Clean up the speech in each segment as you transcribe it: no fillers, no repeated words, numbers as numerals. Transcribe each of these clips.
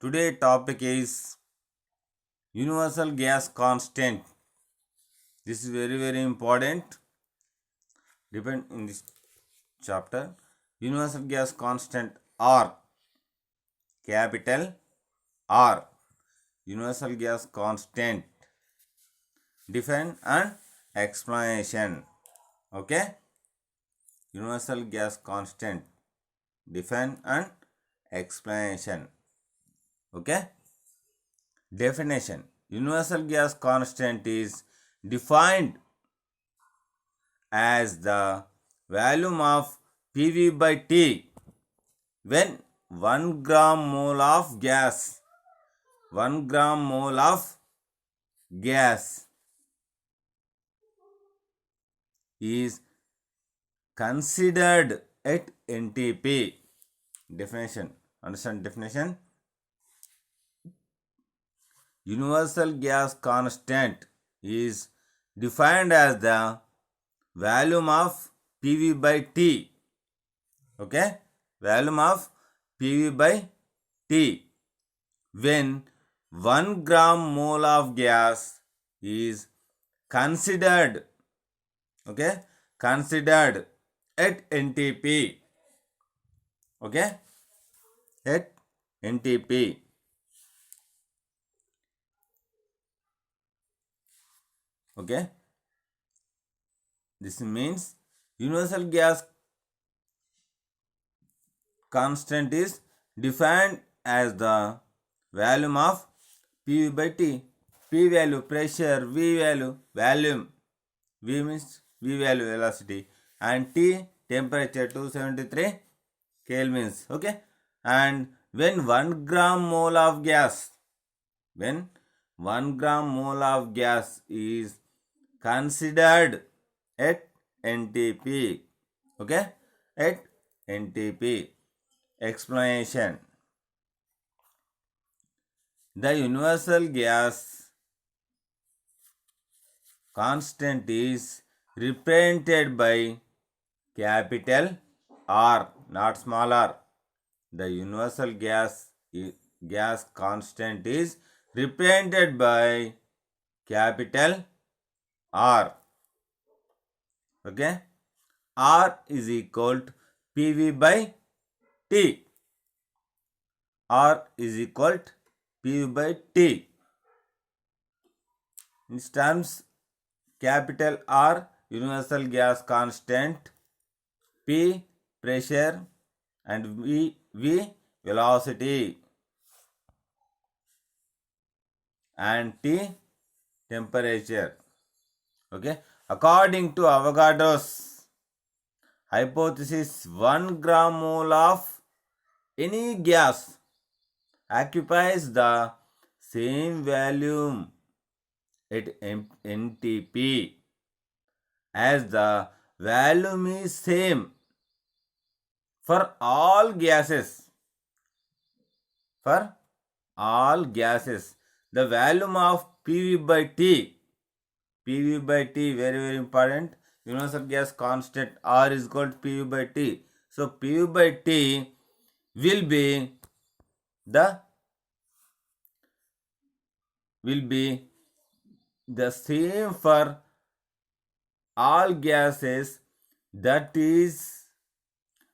Today topic is universal gas constant. This is very important. Depend in this chapter. Universal gas constant R, capital R. Universal gas constant. Define and explanation. Okay. Universal gas constant. Define and explanation. Okay. Definition. Universal gas constant is defined as the volume of PV by T when 1 gram mole of gas 1 gram mole of gas is considered at NTP. Definition. Understand definition? Universal gas constant is defined as the volume of PV by T. Okay? Volume of PV by T when 1 gram mole of gas is considered considered at NTP. Okay? At NTP. Okay? This means universal gas constant is defined as the volume of PV by T. P value pressure, V value volume, V means V value velocity, and T temperature 273 kelvins. Okay, and when 1 gram mole of gas is considered at NTP. Okay, at NTP. Explanation. The universal gas constant is represented by capital R, not small r. The universal gas constant is represented by capital R. Okay, R is equal to PV by T. R is equal to PV by T. In terms, capital R universal gas constant, P pressure, and V velocity, and T temperature. Okay, according to Avogadro's hypothesis, 1 gram mole of any gas occupies the same volume at NTP as the volume is same for all gases. For all gases, the volume of PV by T, very important. Universal gas constant R is equal to PV by T. So PV by T will be the same for all gases. That is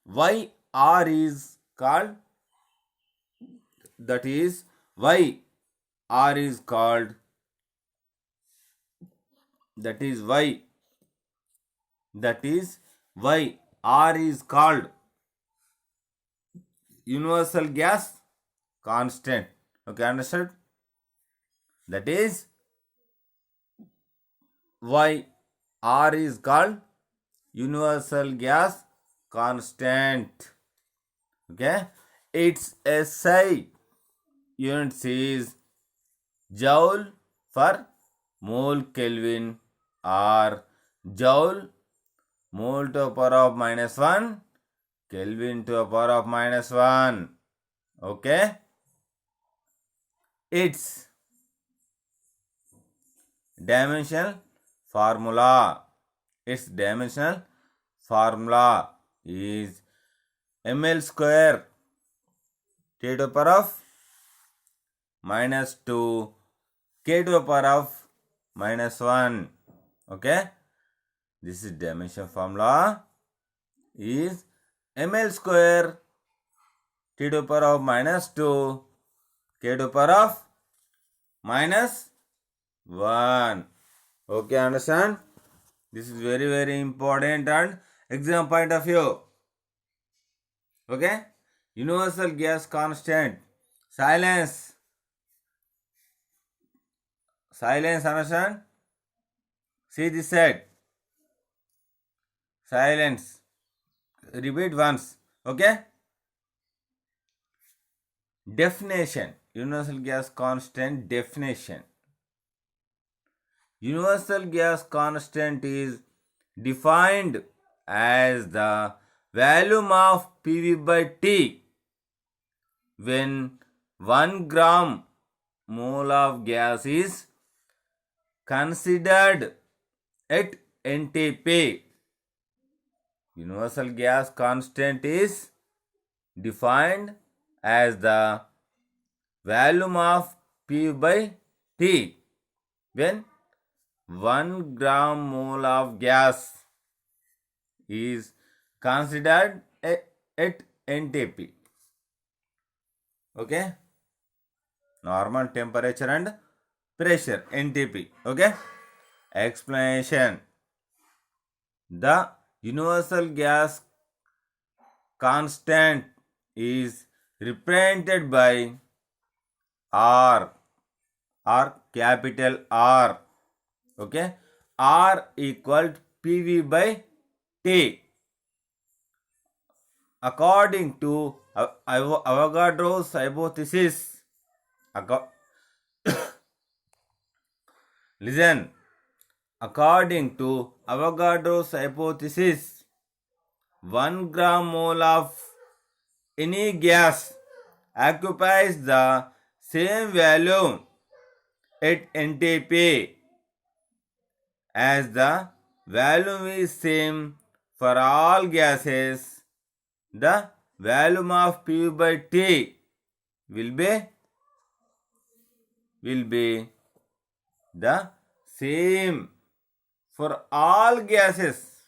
why R is called. That is why R is called. That is why R is called universal gas constant. Okay, understood? That is why R is called universal gas constant. Okay, its SI units is joule per mole Kelvin or joule mole to the power of -1 Kelvin to the power of -1. Okay, its dimensional formula is ml square T to the power of minus 2 k to the power of minus 1. Okay, this is dimension formula is ml square t to the power of minus 2 k to the power of minus 1. Okay, understand? This is very very important and exam point of view. Okay, universal gas constant. Silence. Silence, understand? See this side. Silence. Repeat once. Okay? Definition. Universal gas constant definition. Universal gas constant is defined as the volume of PV by T when 1 gram mole of gas is considered at NTP. Universal gas constant is defined as the volume of P by T when 1 gram mole of gas is considered at NTP. Okay, normal temperature and pressure, NTP. Okay, explanation. The universal gas constant is represented by R or capital R. Okay, R equal to PV by T. According to Avogadro's hypothesis, listen. According to Avogadro's hypothesis, 1 gram mole of any gas occupies the same volume at NTP as the volume is same for all gases. The volume of P by T will be the same for all gases.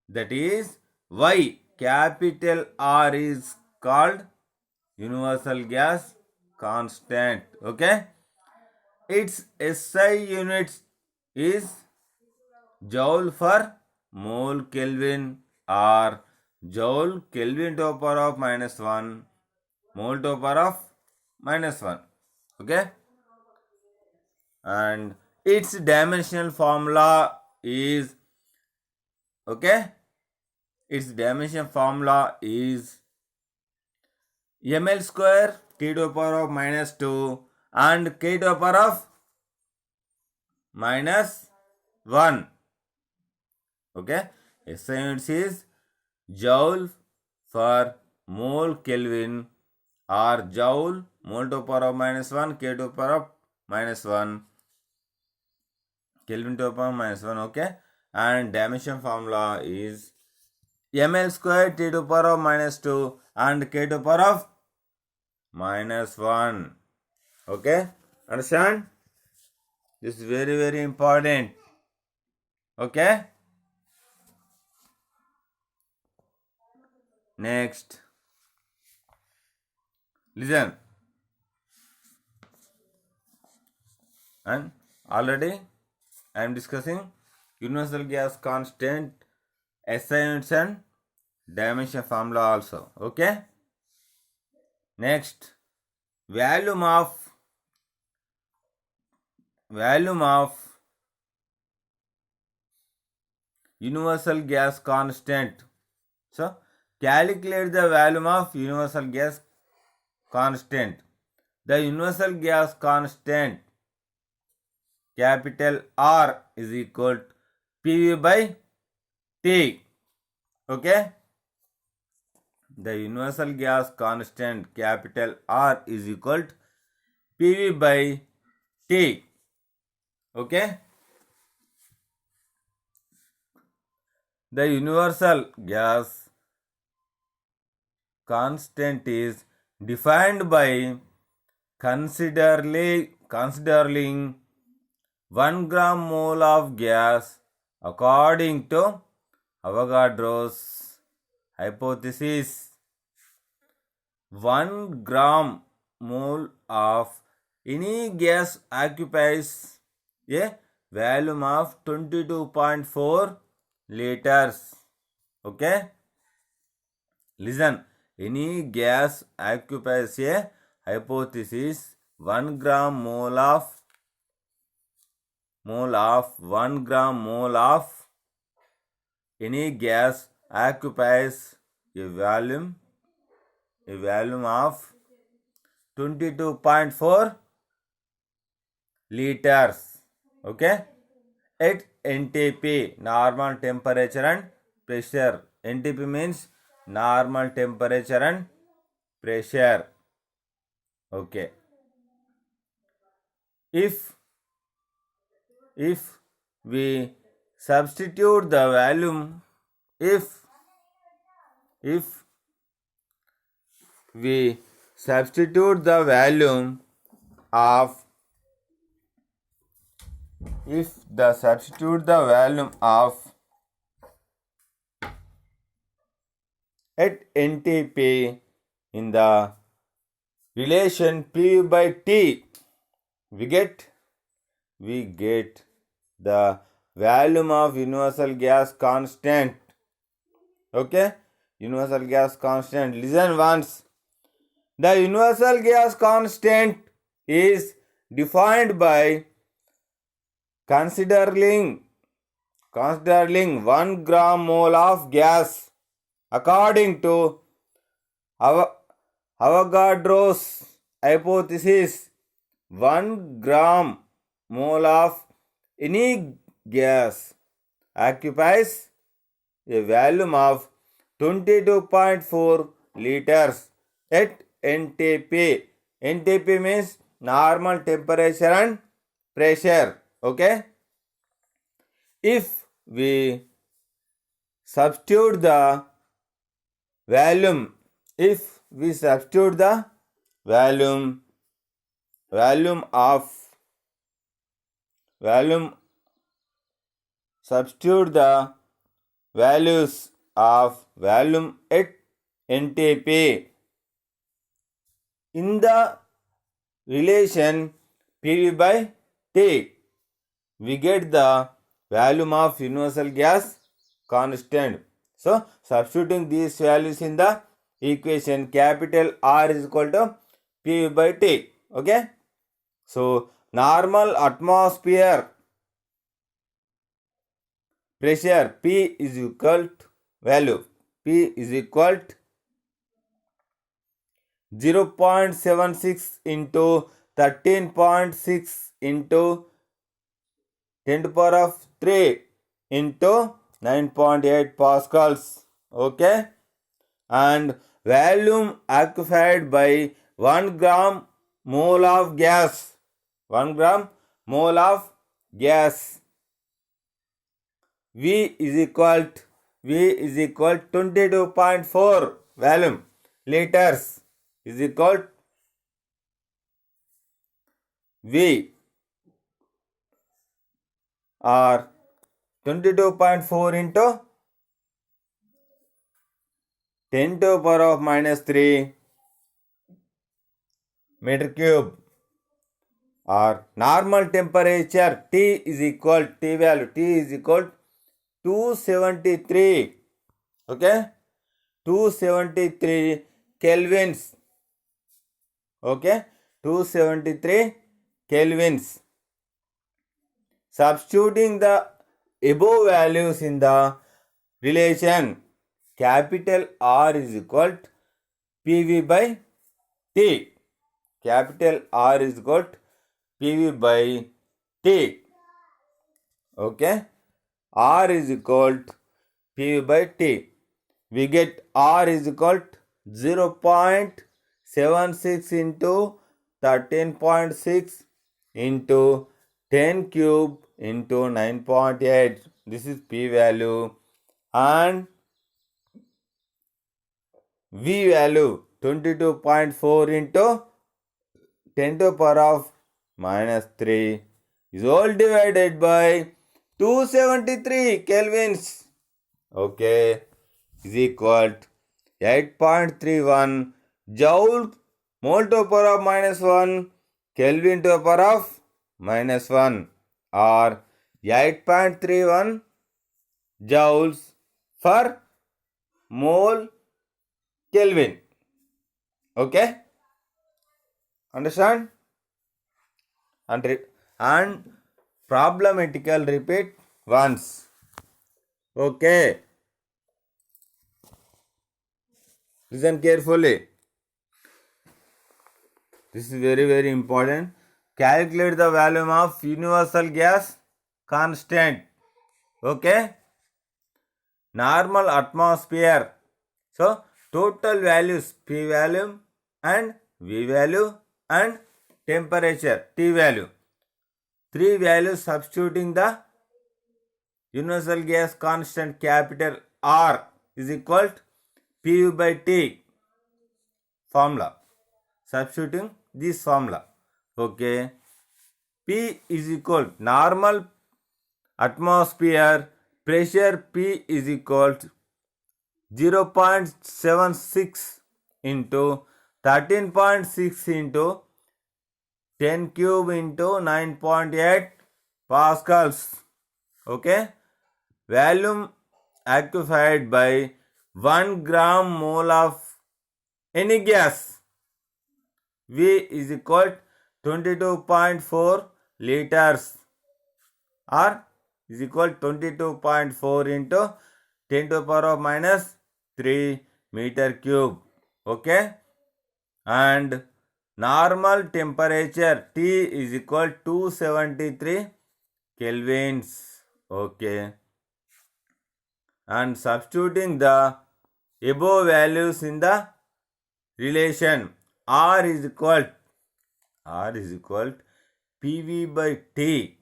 That is why capital R is called universal gas constant. Okay, its SI units is joule per mole Kelvin or joule Kelvin to the power of minus 1, mole to the power of minus 1. Okay, and its dimensional formula is, okay, its dimension formula is ml square t to the power of minus 2 and k to the power of minus 1. Okay, SI units is joule for mole Kelvin or joule mole to the power of minus 1, k to the power of minus 1, Kelvin to the power of minus 1. Okay, and dimension formula is ml square t to the power of minus 2 and k to the power of minus 1. Okay, understand? This is very very important. Okay, next, listen. And already I am discussing universal gas constant, SI units and dimension formula also. Okay, next, volume of universal gas constant. So calculate the volume of universal gas constant. The universal gas constant capital R is equal to PV by T. Okay, the universal gas constant capital R is equal to PV by T. Okay, the universal gas constant is defined by considering 1 gram mole of gas according to Avogadro's hypothesis. 1 gram mole of any gas occupies a volume of 22.4 liters. Okay, listen. Any gas occupies a hypothesis 1 gram mole of 1 gram mole of any gas occupies a volume of 22.4 liters. Okay, at NTP, normal temperature and pressure. NTP means normal temperature and pressure. Okay, if we substitute the volume, if we substitute the volume of at NTP in the relation PV by T, we get the volume of universal gas constant. Okay, universal gas constant. Listen once. The universal gas constant is defined by considering 1 gram mole of gas according to Avogadro's hypothesis. 1 gram mole of any gas occupies a volume of 22.4 liters at NTP. NTP means normal temperature and pressure. Okay, if we substitute the volume, substitute the values of volume at NTP in the relation PV by T, we get the volume of universal gas constant. So substituting these values in the equation, capital R is equal to PV by T. Okay, so normal atmosphere pressure P is equal to value P is equal to 0.76 into 13.6 into 10 to the power of 3 into 9.8 pascals. Okay, and volume occupied by 1 gram mole of gas. 1 gram mole of gas. V is equal to 22.4 volume liters is equal to V or 22.4 into 10 to the power of minus 3 meter cube, or normal temperature T is equal to 273. Okay, 273 kelvins. Okay, 273 kelvins. Substituting the above values in the relation, capital R is equal to PV by T. Capital R is equal to PV by T. Okay, R is equal to PV by T. We get R is equal to 0.76 into 13.6 into 10 cube into 9.8. This is P value, and V value 22.4 into 10 to the power of minus 3 is all divided by 273 kelvins. Okay, is equal to 8.31 joule mole to the power of minus 1 Kelvin to the power of minus 1 or 8.31 joules for mole Kelvin. Okay? Understand? And problematical repeat once. Okay. Listen carefully. This is very important. Calculate the volume of universal gas constant. Okay. Normal atmosphere. So total values P value and V value and temperature T value. Three values substituting the universal gas constant capital R is equal to PU by T formula. Substituting this formula. Okay. P is equal to normal atmosphere pressure P is equal to 0.76 into 13.6 into 10 cube into 9.8 pascals. Okay. Volume occupied by 1 gram mole of any gas V is equal to 22.4 liters or is equal to 22.4 into 10 to the power of minus 3 meter cube. Okay. And normal temperature T is equal to 273 kelvins. Okay. And substituting the above values in the relation R is equal to PV by T.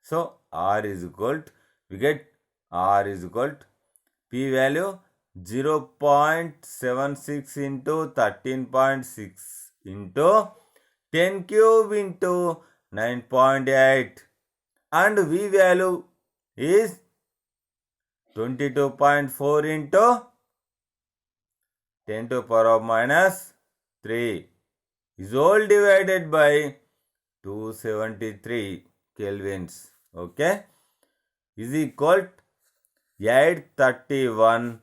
So R is equal to, we get R is equal to P value 0.76 into 13.6 into 10 cube into 9.8 and V value is 22.4 into 10 to the power of minus 3 is all divided by 273 kelvins. Okay, is equal to 831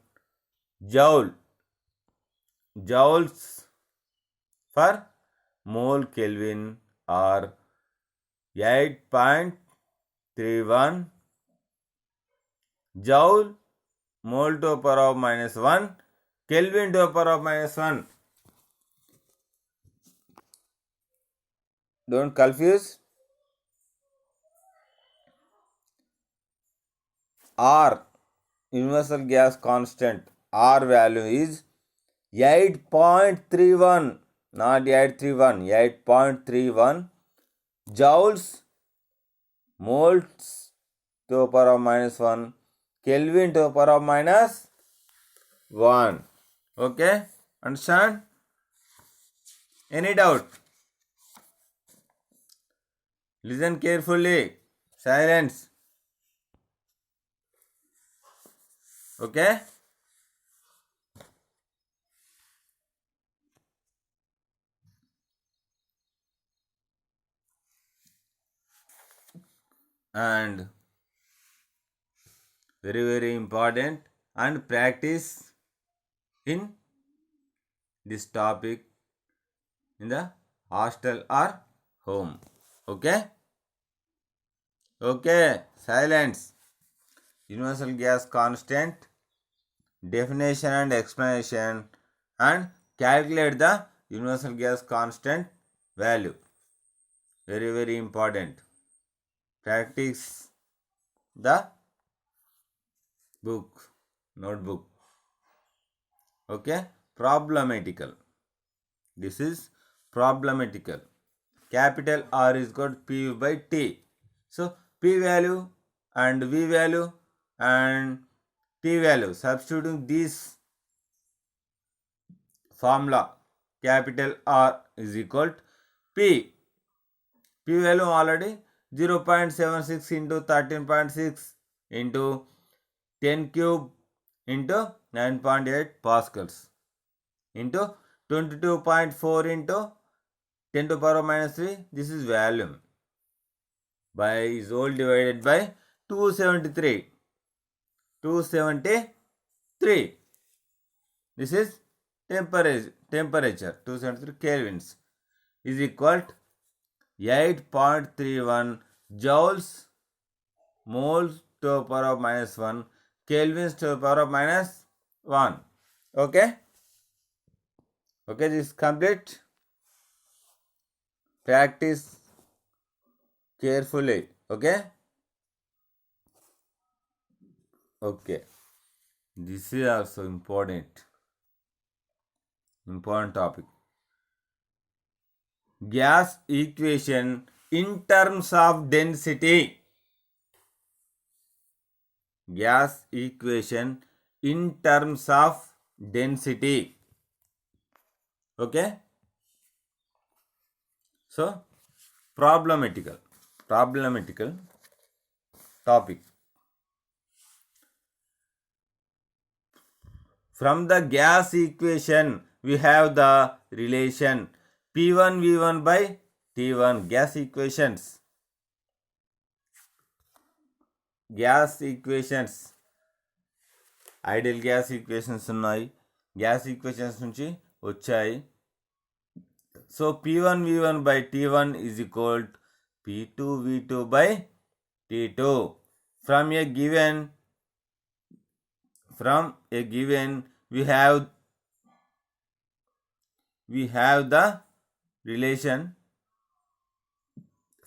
joules for mole Kelvin or 8.31 joule mole to the power of minus 1 Kelvin to the power of minus 1. Don't confuse. R universal gas constant R value is 8.31, not 831, 8.31 joules moles to the power of minus 1 Kelvin to the power of minus 1. Okay, understand? Any doubt? Listen carefully. Silence. Okay? And very important and practice in this topic in the hostel or home. Okay? Okay, silence. Universal gas constant, definition and explanation, and calculate the universal gas constant value. Very important. Practice the book, notebook. Okay, problematical. This is problematical. Capital R is equal to P by T. So P value and V value and T value, substituting this formula, capital R is equal to P value already 0.76 into 13.6 into 10 cube into 9.8 pascals into 22.4 into 10 to the power minus 3. This is volume by is all divided by 273. 273. This is temperature 273 kelvins is equal to 8.31 joules moles to the power of minus 1 kelvins to the power of minus 1. Okay, this is complete. Practice carefully. Okay, this is also important topic. Gas equation in terms of density. Gas equation in terms of density. Okay, so problematical topic. From the gas equation we have the relation P1 V1 by T1. Gas equations ideal gas equations ఉన్నాయి, gas equations నుంచి వచ్చాయి. So P1 V1 by T1 is equal to P2 V2 by T2. From a given we have the relation.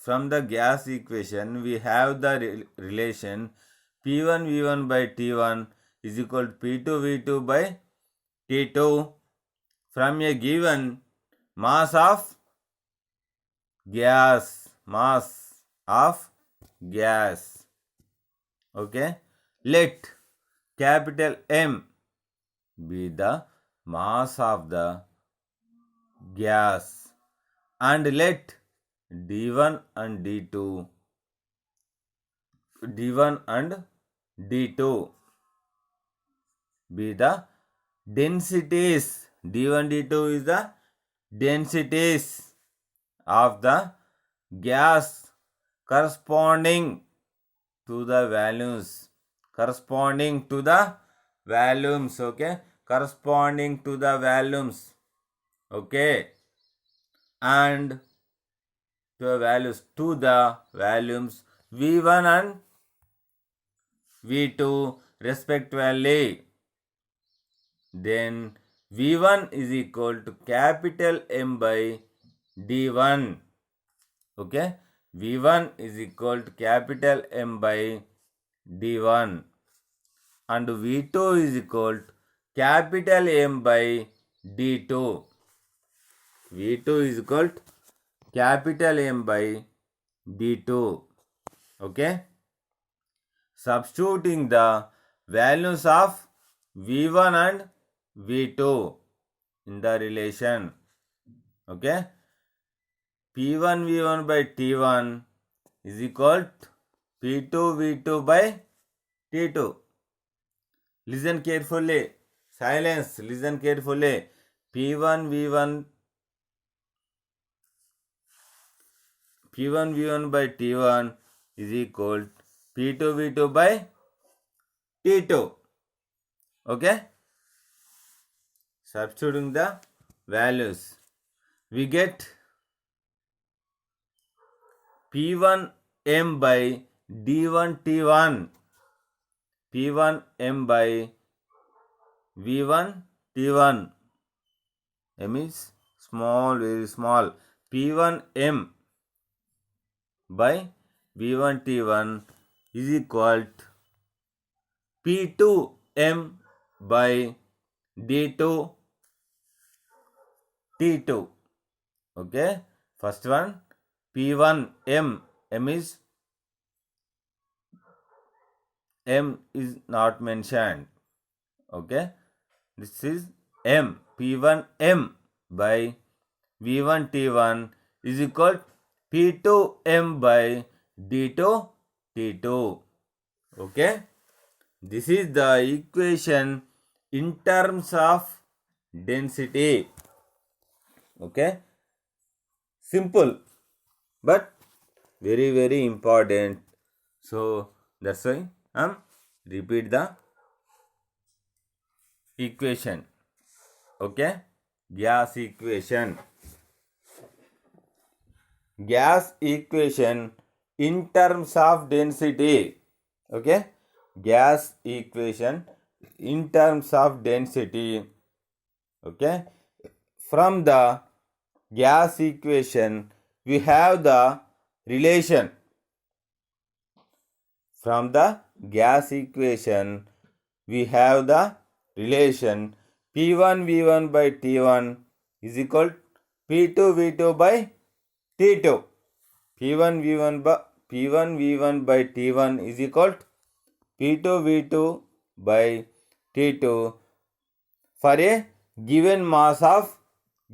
From the gas equation we have the relation P1 V1 by T1 is equal to P2 V2 by T2 from a given mass of gas. Okay, let capital M be the mass of the gas and let D1 and D2 be the densities. D1 D2 is the densities of the gas corresponding to the volumes. Okay, corresponding to the volumes. Okay, and to the values V1 and V2 respectively. Then V1 is equal to capital M by D1. Okay, V1 is equal to capital M by D1 and V2 is equal to capital M by D2. V2 is equal to capital M by D2. Okay, substituting the values of V1 and V2 in the relation. Okay, P1 V1 by T1 is equal to P2 V2 by T2. Listen carefully. Silence. Listen carefully. P1 V1 by T1 is equal to P2 V2 by T2. Okay, substituting the values we get P1 M by D1 T1, P1 M by V1 T1. M is small, very small. P1 M by V1 T1 is equal to P2 M by D2 T2. Okay, first one P1 M is not mentioned. Okay, this is M. P1 M by V1 T1 is equal P2M by D2 T2. Okay, this is the equation in terms of density. Okay, simple but very important. So that's why repeat the equation. Okay, gas equation. Gas equation in terms of density. Okay, gas equation in terms of density. Okay, from the gas equation we have the relation. From the gas equation we have the relation P1 V1 by T1 is equal to P2 V2 by T2. P1 V1 by T1 is equal to P2 V2 by T2 for a given mass of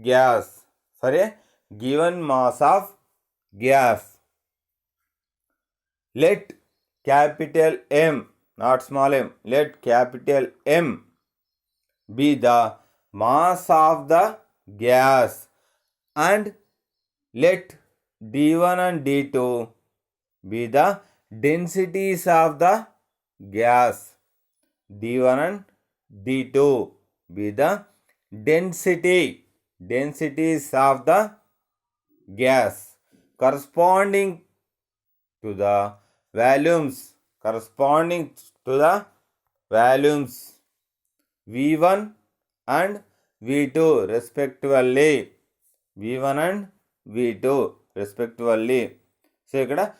gas. For a given mass of gas. Let capital M, not small m, let capital M be the mass of the gas and let D1 and D2 be the densities of the gas. D1 and D2 be the densities of the gas corresponding to the volumes V1 and V2 respectively. V1 and V2 respectively. So ikkada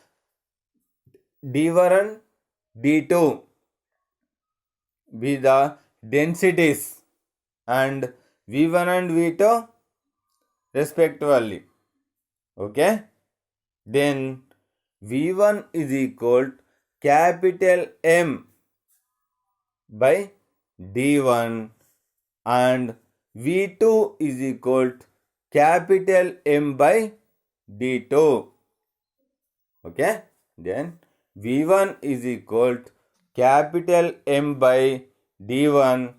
D1 and D2 be the densities and V1 and V2 respectively. Okay, then V1 is equal to capital M by D1 and V2 is equal to capital M by D2. Okay, then V1 is equal to capital M by D1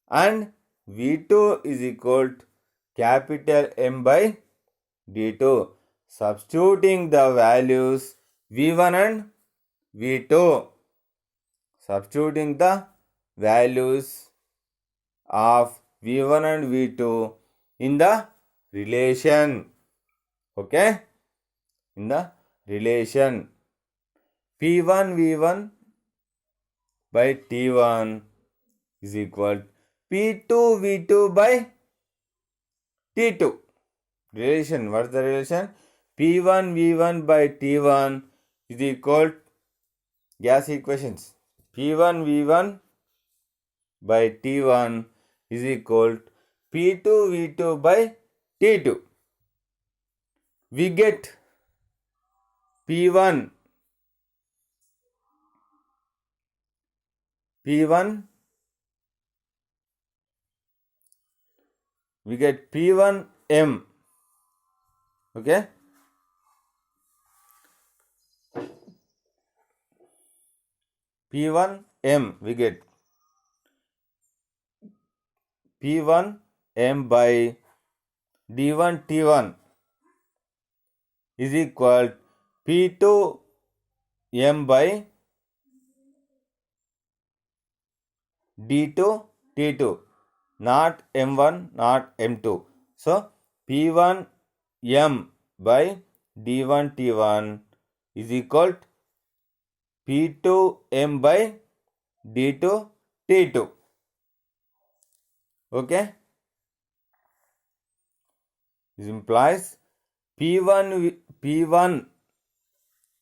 and V2 is equal to capital M by D2. Substituting the values V1 and V2. Substituting the values of V1 and V2 in the relation. Okay? In the relation. P1 V1 by T1 is equal to P2 V2 by T2. Relation. What is the relation? P1 V1 by T1 is equal to gas equations. P1 V1 by T1 is equal to P2 V2 by T2. We get P1 we get P1 M. Okay, P1 M we get P1 M by D1 T1 is equal to P2 M by D2 T2, not M1, not M2. So P1 M by D1 T1 is equal to P2 M by D2 T2. Okay, this implies P1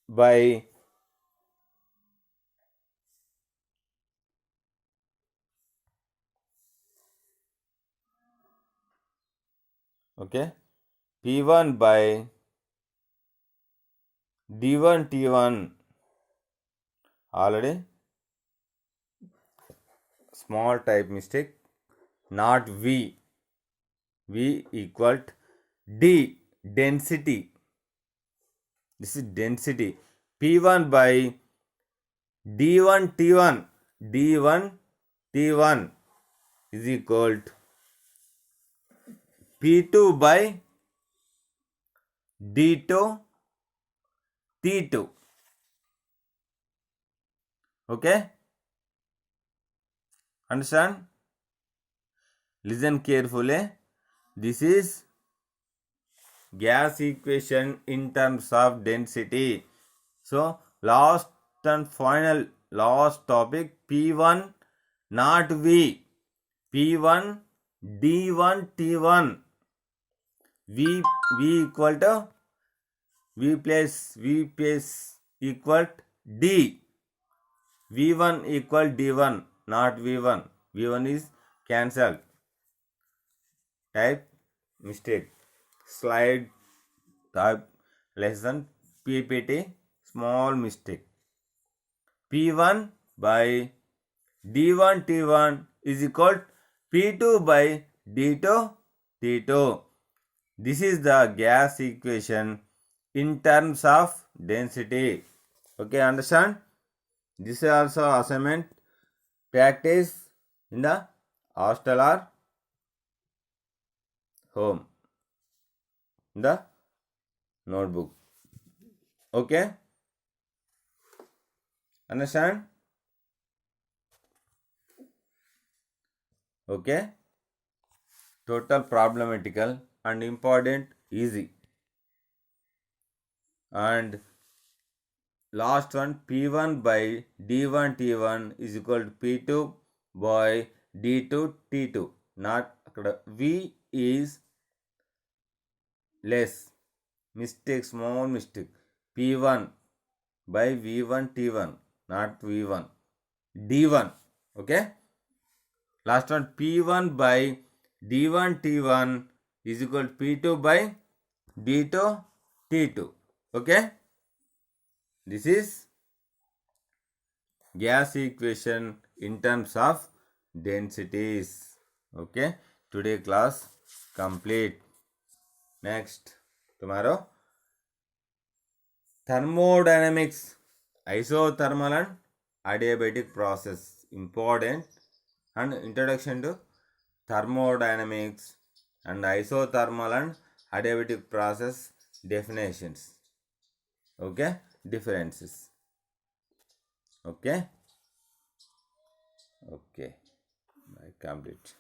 by P1 by D1 T1 already small type mistake, not V equal to D density. This is density. P1 by D1 T1. D1 T1 is equal to P2 by D2 T2. Okay? Understand? Listen carefully. This is gas equation in terms of density. So, last and final, last topic, P1 not V. P1 D1 T1. V equal to V place equal to D. V1 equal D1, not V1. V1 is cancelled. Type mistake. Slide type lesson PPT, small mistake. P1 by D1 T1 is equal to P2 by D2 T2. This is the gas equation in terms of density. Okay, understand? This is also assignment practice in the hostel or home. In the notebook. Okay? Understand? Okay? Total problematical and important, easy. And last one, P1 by D1 T1 is equal to P2 by D2 T2. Not V is less. Mistake, small mistake. P1 by V1 T1, not V1. D1. Okay? Last one, P1 by D1 T1 is equal to P2 by D2 T2. Okay? This is gas equation in terms of densities. Okay? Today class complete. Next, tomorrow, thermodynamics, isothermal and adiabatic process, important, and introduction to thermodynamics and isothermal and adiabatic process definitions. Okay, differences. Okay, I complete.